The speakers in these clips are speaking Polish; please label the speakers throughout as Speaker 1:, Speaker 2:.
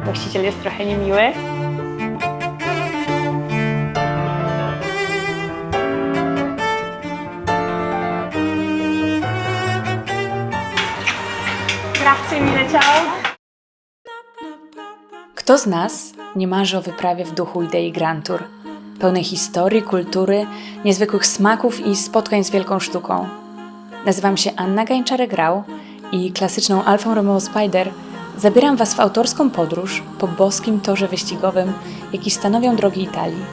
Speaker 1: Właściciel jest trochę niemiły. Grazie mille, ciao! Kto z nas nie marzy o wyprawie w duchu idei Grand Tour, pełnej historii, kultury, niezwykłych smaków i spotkań z wielką sztuką? Nazywam się Anna Gańczarek-Grau i klasyczną Alfą Romeo Spider zabieram Was w autorską podróż po boskim torze wyścigowym, jaki stanowią drogi Italii.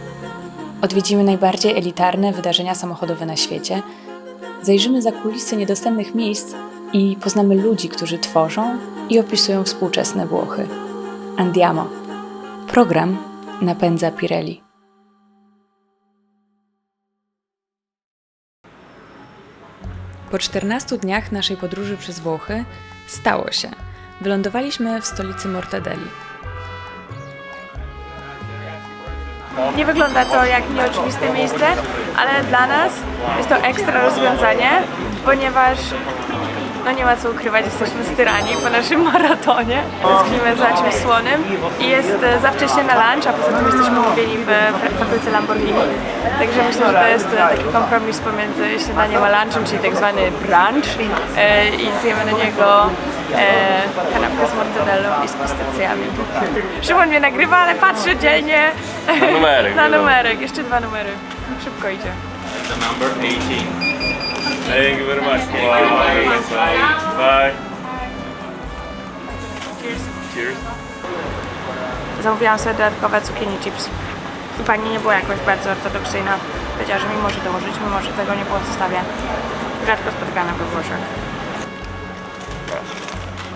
Speaker 1: Odwiedzimy najbardziej elitarne wydarzenia samochodowe na świecie, zajrzymy za kulisy niedostępnych miejsc i poznamy ludzi, którzy tworzą i opisują współczesne Włochy. Andiamo! Program napędza Pirelli. Po 14 dniach naszej podróży przez Włochy stało się. Wylądowaliśmy w stolicy Mortadelli. Nie wygląda to jak nieoczywiste miejsce, ale dla nas jest to ekstra rozwiązanie, ponieważ nie ma co ukrywać, jesteśmy styrani po naszym maratonie. Tęsknimy za czymś słonym i jest za wcześnie na lunch, a poza tym jesteśmy umówieni w fabryce Lamborghini. Także myślę, że to jest taki kompromis pomiędzy śniadaniem a lunchem, czyli tak zwany brunch i zjemy na niego kanapkę z mortadellą i z pistacjami. Szymon mnie nagrywa, ale patrzy dzielnie na numerek. Jeszcze 2 numery. Szybko idzie.
Speaker 2: Number 18. Thank you very much. Bye.
Speaker 1: Cheers.
Speaker 2: Cheers.
Speaker 1: Zamówiłam sobie dodatkowe cukinie chips. I pani nie była jakoś bardzo ortodoksyjna. Powiedziała, że mi może dołożyć, mimo że tego nie było w zestawie. Rzadko spotykana we Włoszech.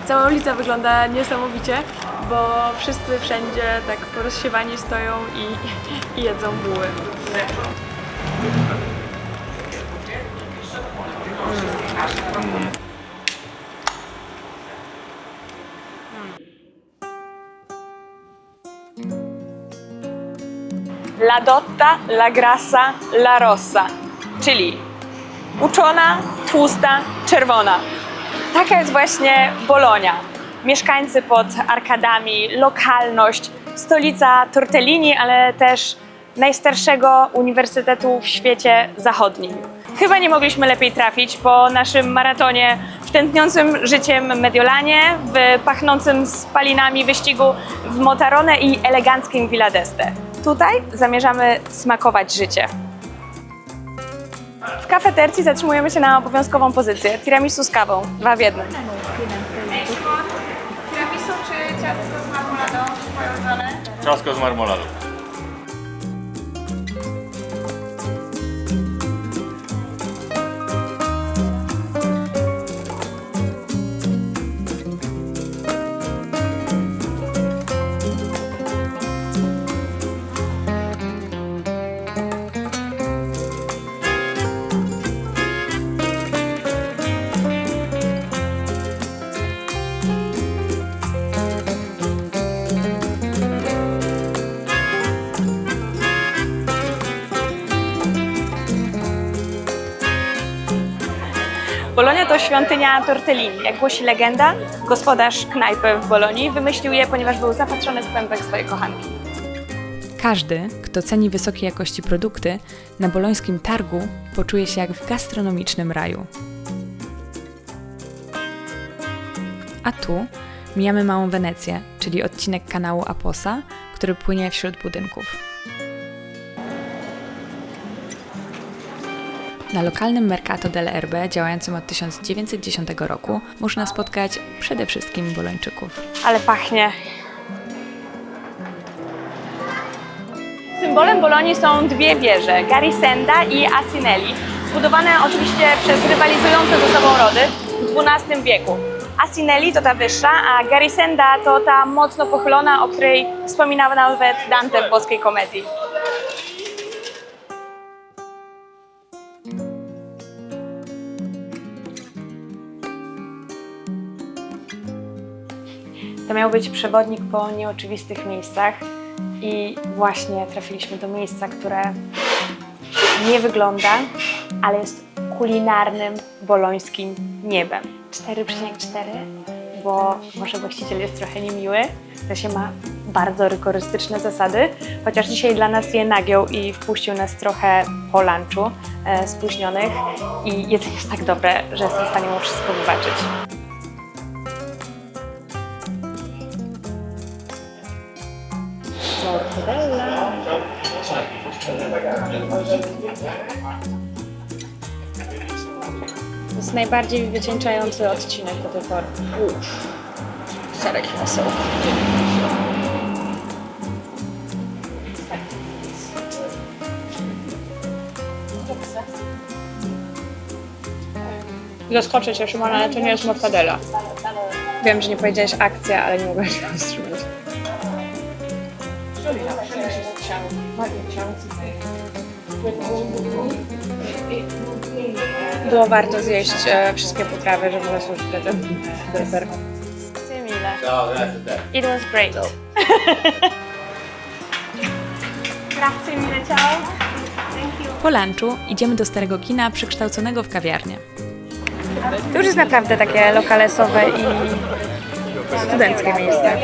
Speaker 1: Cała ulica wygląda niesamowicie, bo wszyscy wszędzie tak porozsiewani stoją i jedzą buły. La dotta, la grassa, la rossa, czyli uczona, tłusta, czerwona. Taka jest właśnie Bolonia. Mieszkańcy pod arkadami, lokalność, stolica tortellini, ale też najstarszego uniwersytetu w świecie zachodnim. Chyba nie mogliśmy lepiej trafić po naszym maratonie w tętniącym życiem Mediolanie, w pachnącym spalinami wyścigu w Motarone i eleganckim Villa d'Este. Tutaj zamierzamy smakować życie. W kafetercji zatrzymujemy się na obowiązkową pozycję. Tiramisu z kawą, 2 w 1.
Speaker 3: Tiramisu czy ciastko z marmoladą położone?
Speaker 2: Ciastko z marmoladą.
Speaker 1: Bolonia to świątynia tortellini. Jak głosi legenda, gospodarz knajpy w Bolonii wymyślił je, ponieważ był zapatrzony w pępek swojej kochanki. Każdy, kto ceni wysokiej jakości produkty, na bolońskim targu poczuje się jak w gastronomicznym raju. A tu mijamy Małą Wenecję, czyli odcinek kanału Aposa, który płynie wśród budynków. Na lokalnym Mercato dell'Erbe, działającym od 1910 roku, można spotkać przede wszystkim Bolończyków. Ale pachnie! Symbolem Bolonii są 2 wieże, Garisenda i Asinelli, zbudowane oczywiście przez rywalizujące ze sobą rody w XII wieku. Asinelli to ta wyższa, a Garisenda to ta mocno pochylona, o której wspominał nawet Dante w Boskiej Komedii. To miał być przewodnik po nieoczywistych miejscach i właśnie trafiliśmy do miejsca, które nie wygląda, ale jest kulinarnym bolońskim niebem. 4,4 bo może właściciel jest trochę niemiły, to się ma bardzo rygorystyczne zasady, chociaż dzisiaj dla nas je nagiął i wpuścił nas trochę po lunchu spóźnionych i jedzenie jest tak dobre, że jestem w stanie mu wszystko wybaczyć. Mortadella. To jest najbardziej wycieńczający odcinek do tej pory. Serek haseł. Zaskoczę Cię, Szymon, ale to nie jest mortadella. Wiem, że nie powiedziałeś akcja, ale nie mogę się wstrzymać. Było warto zjeść wszystkie potrawy, żeby zasłużyć ten burger. It was great. Grazie mille, ciao.
Speaker 4: Po lunchu idziemy do starego kina przekształconego w kawiarnię.
Speaker 1: To już jest naprawdę takie lokalesowe i studenckie miejsce.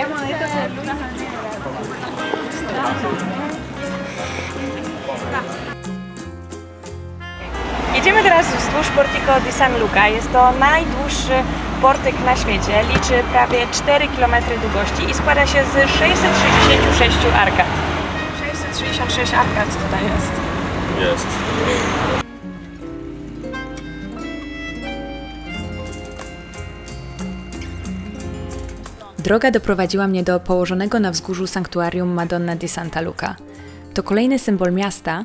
Speaker 1: Jedziemy teraz wzdłuż Portico di San Luca. Jest to najdłuższy portyk na świecie. Liczy prawie 4 km długości i składa się z 666 arkad. 666 arkad tutaj jest.
Speaker 2: Jest.
Speaker 4: Droga doprowadziła mnie do położonego na wzgórzu sanktuarium Madonna di Santa Luca. To kolejny symbol miasta,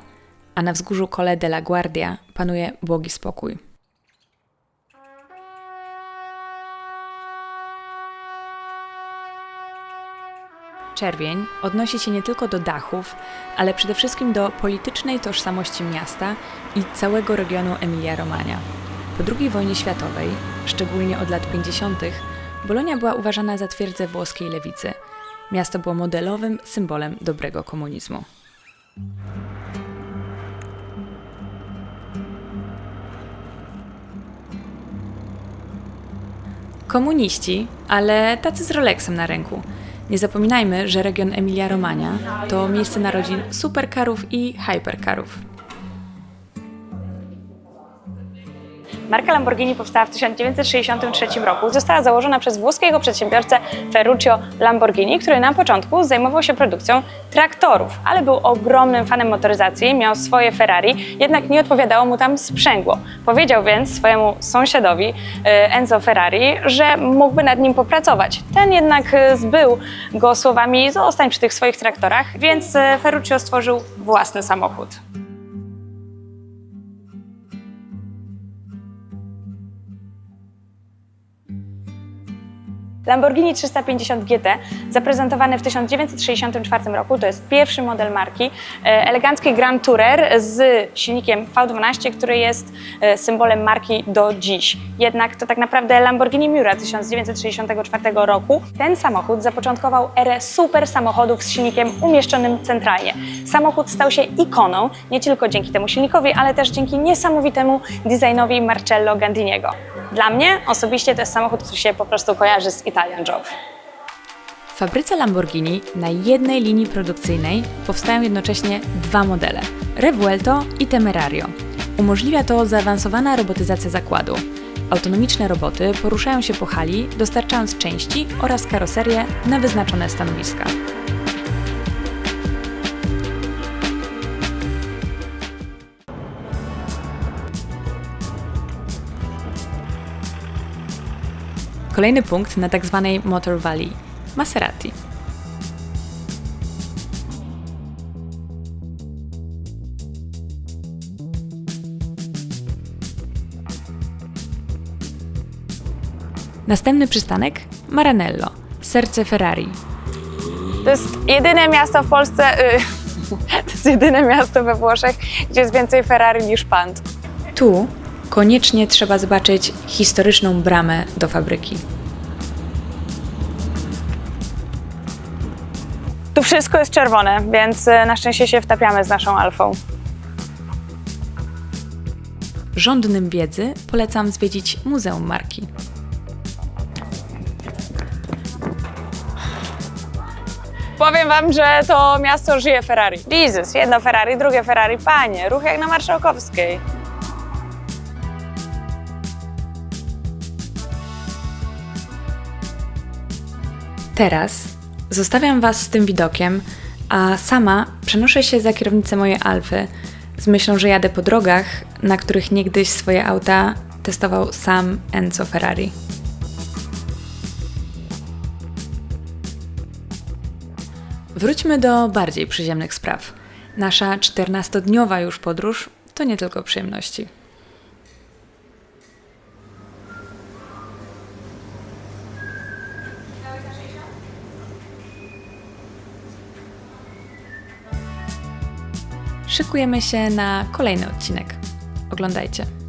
Speaker 4: a na wzgórzu Colle della Guardia panuje błogi spokój. Czerwień odnosi się nie tylko do dachów, ale przede wszystkim do politycznej tożsamości miasta i całego regionu Emilia-Romagna. Po II wojnie światowej, szczególnie od lat 50., Bolonia była uważana za twierdzę włoskiej lewicy. Miasto było modelowym symbolem dobrego komunizmu. Komuniści, ale tacy z Rolexem na ręku. Nie zapominajmy, że region Emilia-Romagna to miejsce narodzin supercarów i hypercarów.
Speaker 1: Marka Lamborghini powstała w 1963 roku. Została założona przez włoskiego przedsiębiorcę Ferruccio Lamborghini, który na początku zajmował się produkcją traktorów, ale był ogromnym fanem motoryzacji, miał swoje Ferrari, jednak nie odpowiadało mu tam sprzęgło. Powiedział więc swojemu sąsiadowi Enzo Ferrari, że mógłby nad nim popracować. Ten jednak zbył go słowami: zostań przy tych swoich traktorach, więc Ferruccio stworzył własny samochód. Lamborghini 350 GT, zaprezentowany w 1964 roku, to jest pierwszy model marki, elegancki Grand Tourer z silnikiem V12, który jest symbolem marki do dziś. Jednak to tak naprawdę Lamborghini Miura 1964 roku. Ten samochód zapoczątkował erę super samochodów z silnikiem umieszczonym centralnie. Samochód stał się ikoną nie tylko dzięki temu silnikowi, ale też dzięki niesamowitemu designowi Marcello Gandiniego. Dla mnie osobiście to jest samochód, który się po prostu kojarzy z Italian Job.
Speaker 4: W fabryce Lamborghini na jednej linii produkcyjnej powstają jednocześnie dwa modele – Revuelto i Temerario. Umożliwia to zaawansowana robotyzacja zakładu. Autonomiczne roboty poruszają się po hali, dostarczając części oraz karoserię na wyznaczone stanowiska. Kolejny punkt na tak zwanej Motor Valley – Maserati. Następny przystanek – Maranello – serce Ferrari.
Speaker 1: To jest jedyne miasto w Polsce, to jest jedyne miasto we Włoszech, gdzie jest więcej Ferrari niż Pant.
Speaker 4: Tu koniecznie trzeba zobaczyć historyczną bramę do fabryki.
Speaker 1: Tu wszystko jest czerwone, więc na szczęście się wtapiamy z naszą Alfą.
Speaker 4: Żądnym wiedzy polecam zwiedzić Muzeum Marki.
Speaker 1: Powiem wam, że to miasto żyje Ferrari. Jesus, jedno Ferrari, drugie Ferrari, panie, ruch jak na Marszałkowskiej.
Speaker 4: Teraz zostawiam Was z tym widokiem, a sama przenoszę się za kierownicę mojej Alfy z myślą, że jadę po drogach, na których niegdyś swoje auta testował sam Enzo Ferrari. Wróćmy do bardziej przyziemnych spraw. Nasza 14-dniowa już podróż to nie tylko przyjemności. Szykujemy się na kolejny odcinek. Oglądajcie.